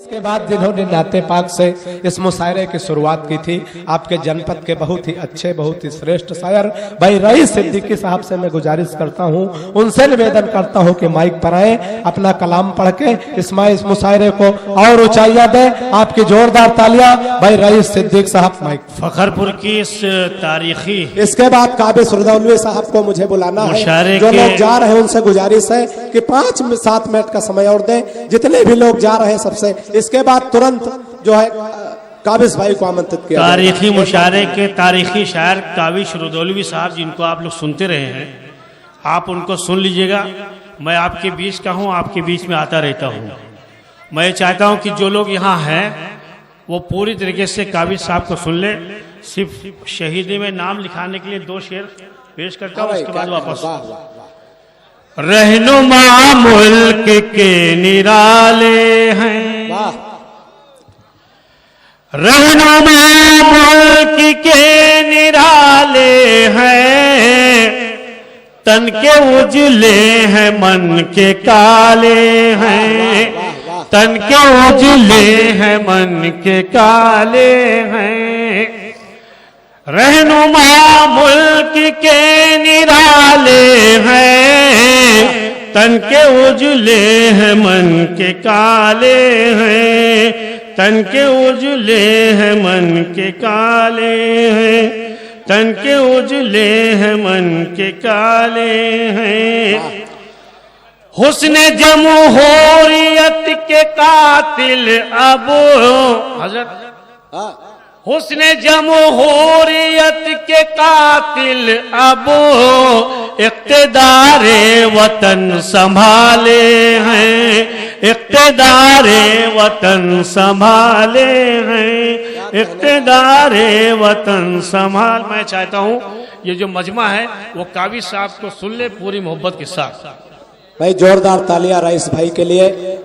इसके बाद जिन्होंने नाते पाक से इस मुशायरे की शुरुआत की थी, आपके जनपद के बहुत ही अच्छे, बहुत ही श्रेष्ठ शायर भाई रईस सिद्दीकी साहब से मैं गुजारिश करता हूं, उनसे निवेदन करता हूं कि माइक पर आए, अपना कलाम पढ़ के इस मुशायरे को और ऊंचाइयां दे। आपकी जोरदार तालियां भाई रईस सिद्दीक साहब। माइक फखरपुर की इस तारीखी, इसके बाद काबिस रुदौलवी साहब को मुझे बुलाना है। जो लोग जा रहे हैं उनसे गुजारिश है कि 5-7 मिनट का समय और दें, जितने भी लोग जा रहे हैं सबसे। इसके बाद तुरंत जो है काबिस भाई को आमंत्रित किया। तारीखी मुशायरे के तारीखी शायर काबिस रुदौलवी साहब, जिनको आप लोग सुनते रहे हैं, आप उनको सुन लीजिएगा। मैं आपके बीच का हूँ, आपके बीच में आता रहता हूँ। मैं चाहता हूँ कि जो लोग यहाँ हैं वो पूरी तरीके से काबिस साहब को सुन ले। सिर्फ शहीदी में नाम लिखाने के लिए 2 शेर पेश करता हूँ, उसके बाद वापस। रहनुमा मुल्क के निराले हैं, रहनुमा मुल्क के निराले हैं, तन के उजले हैं मन के काले हैं, तन के उजले हैं मन के काले हैं। रहनुमा मुल्क के निराले हैं, तन के उजले हैं मन के काले हैं, तन के उजले हैं मन के काले हैं, तन के उजले हैं मन के काले हैं। हुस्न जमहूरियत के कातिल अबू हजरत, हुस्न जमहूरियत के कातिल अबू इक़्तिदारे वतन संभाले हैं, इक़्तिदारे वतन संभाले हैं, इक़्तिदारे वतन संभाल। मैं चाहता हूँ ये जो मजमा है वो काबिस साहब को सुन ले पूरी मोहब्बत के साथ। भाई जोरदार तालियां रईस भाई के लिए।